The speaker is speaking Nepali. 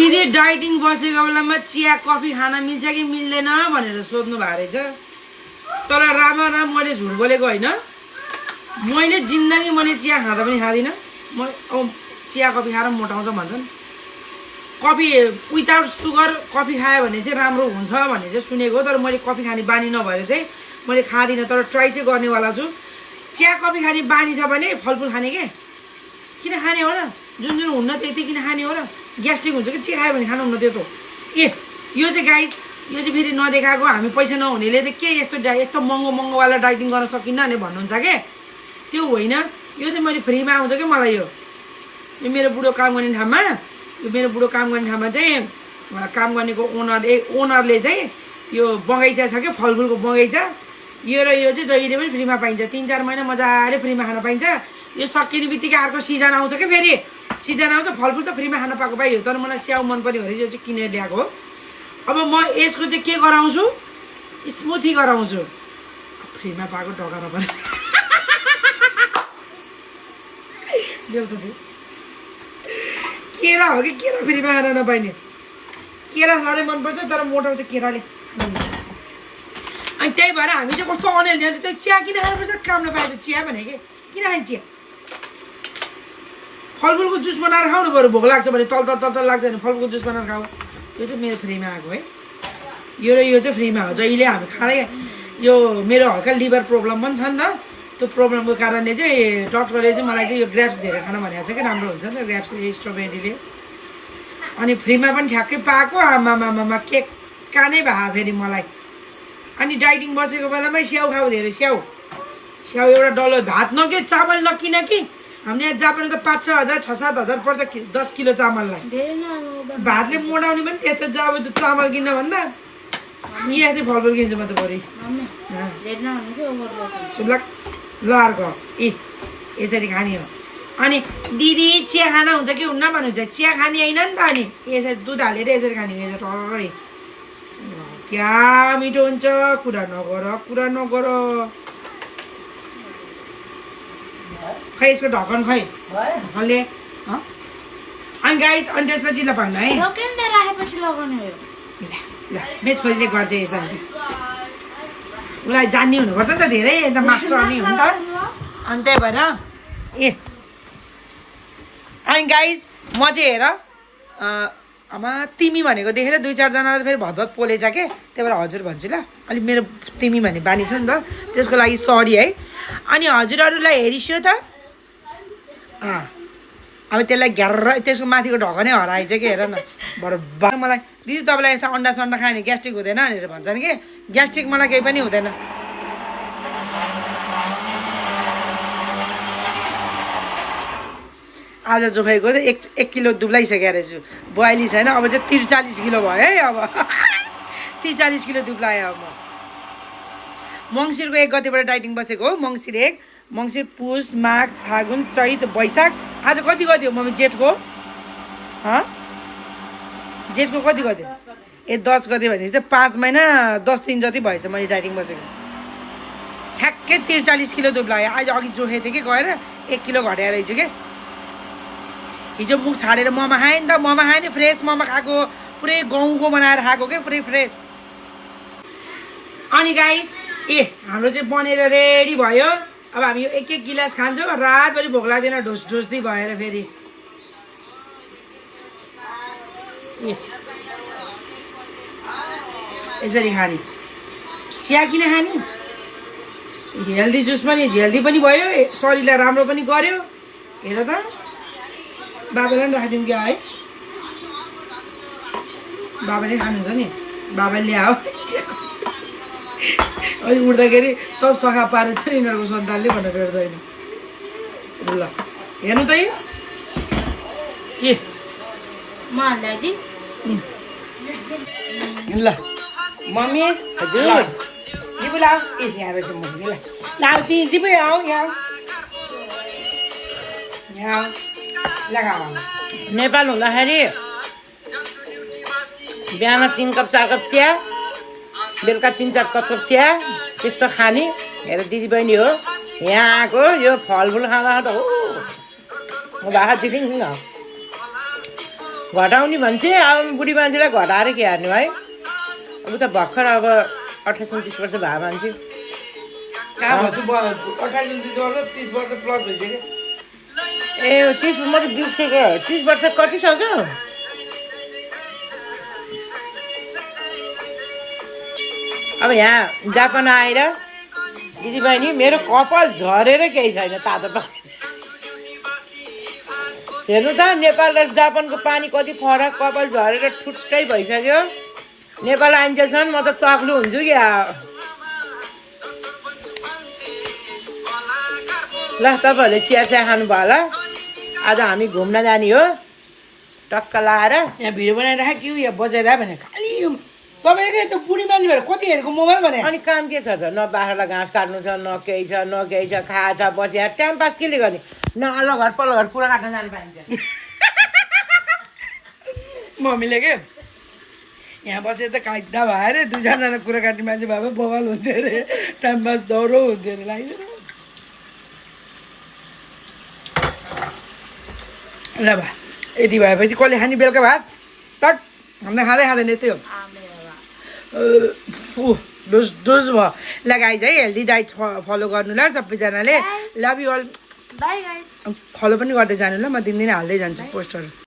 दिदी डाइटिङ बसेको बेलामा चिया कफी खान मिल्छ कि मिल्दैन भनेर सोध्नु भएको रहेछ। तर राम मैले झुट बोलेको होइन। मैले जिन्दगी मैले चिया खाँदा पनि खाँदिनँ। म चिया कफी खाएर मोटाउँछ भन्छन्। कफी विदाउट सुगर कफी खायो भने चाहिँ राम्रो हुन्छ भन्ने चाहिँ सुनेको। तर मैले कफी खाने बानी नभएर चाहिँ मैले खाँदिनँ। तर ट्राई चाहिँ गर्नेवाला छु। चिया कफी खाने बानी छ भने फलफुल खाने के किन खाने हो र? जुन जुन हुन्न त्यति किन खाने हो र? ग्यास्ट्रिक हुन्छ कि चिया खायो भने खानु हुन्न त्यो त। यो चाहिँ गाई यो चाहिँ फेरि नदेखाएको हामी पैसा नहुनेले त के यस्तो महँगोवाला डाइटिङ गर्न सकिन्न भने भन्नुहुन्छ के? त्यो होइन। यो चाहिँ मैले फ्रीमा आउँछ क्या मलाई। यो मेरो बुढो काम गर्ने ठाउँमा चाहिँ काम गर्नेको ओनरले चाहिँ यो बगैँचा छ क्या, फलफुलको बगैँचा। यो र यो चाहिँ जहिले पनि फ्रीमा पाइन्छ। 3-4 महिना मजाले फ्रीमा खान पाइन्छ। यो सकिने बित्तिकै अर्को सिजन आउँछ क्या, फेरि सिजन आउँछ फलफुल त फ्रीमा खान पाएको पाइयो। तर मलाई स्याउ मन पर्यो भने यो चाहिँ किनेर ल्याएको हो। अब म यसको चाहिँ के गराउँछु, स्मुथी गराउँछु। फ्रीमा पाएको ढोका नपर्ने केरा हो कि केरा फ्रीमा खान नपाइने। केरा साह्रै मनपर्छ तर मोटाउँछ केराले। अनि त्यही भएर हामी चाहिँ कस्तो अनहेल्दी अन्त त्यो चिया किन खानुपर्छ? काम नपाए त चिया भने के किन खान्छ चिया? फलफुलको जुस बनाएर खाऊ न बरु। भोक लाग्छ भने तल लाग्छ भने फलफुलको जुस बनाएर खाऊ। यो चाहिँ मेरो फ्रीमा आएको है। यो र यो चाहिँ फ्रीमा हो। जहिले हामी खाँदै यो मेरो हल्का लिभर प्रब्लम पनि छ नि त। त्यो प्रब्लमको कारणले चाहिँ डक्टरले चाहिँ मलाई चाहिँ यो ग्रेप्स धेरै खान भनेको छ कि राम्रो हुन्छ नि त ग्रेप्सले, स्ट्रबेरीले। अनि फ्रीमा पनि ठ्याक्कै पाएको। आमामामा के कानै भए फेरि मलाई। अनि डाइटिङ बसेको बेलामै स्याउ खाऊ धेरै। स्याउ एउटा डल्लो भात नके चामल नकिन कि। हामीले यहाँ जापान त 5-6 हजार 6-7 हजार पर्छ 10 किलो चामललाई। भातले मोटाउने पनि यस्तो जाब चामल किन्न भन्दा यहाँ चाहिँ फलफुल किन्छु म त बढी। ल अर्को यसरी खाने हो। अनि दिदी चिया खाना हुन्छ कि हुन्न भन्नुहुन्छ। चिया खाने होइन नि त। अनि यसरी दुध हालेर यसरी खाने हो। टर्रै क्या मिठो हुन्छ। कुरा नगर खै यसको ढक्कन खै ढक्कनले। अनि गाई अनि त्यसपछि ल भन्नु है। ल मेरो छोरीले गर्छ यसलाई। उसलाई जान्ने हुनुपर्छ नि त धेरै। अन्त मास्टर अनि हो नि त। अनि त्यही भएर अनि गाइज म चाहिँ हेर आमा तिमी भनेको देखेर 2-4 जना फेरि भदभद पोलेछ के। त्यही भएर हजुर भन्छु ल। अलिक मेरो तिमी भन्ने बानी छ नि त, त्यसको लागि सरी है। अनि हजुरहरूलाई हेरिस्यो त। अब त्यसलाई घ्यार त्यसको माथिको ढकनै हराएछ कि हेर न। बरु मलाई दिदी तपाईँलाई यस्तो अन्डा सन्डा खायो भने ग्यास्ट्रिक हुँदैन भनेर भन्छन् कि। ग्यास्ट्रिक मलाई केही पनि हुँदैन। आज जोखाइको त 1 किलो दुब्लाइसकेको रहेछु। 42 छैन अब चाहिँ 43 किलो भयो है। अब 43 किलो दुब्लायो। अब म मङ्सिरको 1 गतेबाट डाइटिङ बसेको हो। मङ्सिर 1, मङ्सिर, पुस, माघ, फागुन, चैत, वैशाख। आज कति गति हो मम्मी? जेठको जेठको कति गति? 10 गति भनेपछि चाहिँ 5 महिना 10 दिन जति भएछ मैले डाइटिङ बसेको। ठ्याक्कै 43 किलो दुब्लायो। आज अघि जोखेको थिएँ कि गएर 1 किलो घटाएर रहेछु कि। हिजो मुख छाडेर मोमो खाएँ नि त। मोमो खाएँ नि, फ्रेस मोमो खाएको, पुरै गाउँको बनाएर खाएको क्या, पुरै फ्रेस। अनि गाइज हाम्रो चाहिँ बनेर रेडी भयो। अब हामी यो 1-1 गिलास खान्छौँ। रातभरि भोक लाग्दैन ढोसढोस्दी भएर फेरि। यसरी खाने। चिया किन खाने? हेल्दी जुस पनि हेल्दी पनि भयो, शरीरलाई राम्रो पनि गर्यो। हेर त बाबालाई पनि राखिदिउँ क्या है। बाबाले खानुहुन्छ नि। बाबाले ल्याओ अहिले उठ्दाखेरि सब सखा पारेर चाहिँ यिनीहरूको सन्तानले भनेर भेट्छ होइन। ल हेर्नु त के ल मम्मी हजुर दिपु लाऊ। यहाँ रहेछ मम्मी। ल लाऊ दिपु आऊ यहाँ लगाऊ। नेपाल हुँदाखेरि बिहान 3 कप 4 कप चिया, बेलुका 3-4 कप चिया त्यस्तो खाने। हेर दिदीबहिनी हो यहाँ आएको। यो फलफुल खाँदा त हो म भात दिदिनँ न। घटाउने भन्छ अब बुढी मान्छेलाई घटाएर के हार्नु है अब त भर्खर अब 28-29 वर्ष भए मान्छे कहाँ भन्छु 28-29 वर्ष 30 वर्ष प्लस भइसक्यो ए 30 म त बिर्सेको 30 वर्ष कटिसक्यो अब यहाँ जापान आएर दिदीबहिनी मेरो कपाल झरेर केही छैन तातो पानी हेर्नु त नेपाल र जापानको पानी कति फरक कपाल झरेर ठुट्टै भइसक्यो नेपाल आइन्जेलसम्म म त तक्लु हुन्छु क्या ल तपाईँहरूले चिया खानुभयो होला आज हामी घुम्न जाने हो टक्क लाएर यहाँ भिडियो बनाइराख कि यहाँ बजाइरह भने खालि तपाईँको त बुढी मान्छे भएर कति हेरेको मोबाइल भने अनि काम के छ त न बाख्रालाई घाँस काट्नु छ न केही छ न केही छ खाए छ बसिया टाइम पास केले गर्ने न अल्लो घर पल्लो घर कुरा काट्न जानु पाइन्छ मम्मीले के यहाँ बसेर त काट्दा भयो अरे दुईजना कुरा काट्ने मान्छे भए बवाल हुन्थ्यो अरे टाइम पास दौरो हुन्थ्यो अरे लाग्यो ल भा यति भएपछि कसले खाने बेलुका भात तक हामीलाई खाँदै खाँदैन यस्तै हो दुस भयो ल गाइज है हेल्दी डाइट फलो गर्नु ल सबैजनाले love you all bye guys follow पनि गर्दै जानु ल म दिनदिनै हाल्दै जान्छु पोस्टहरू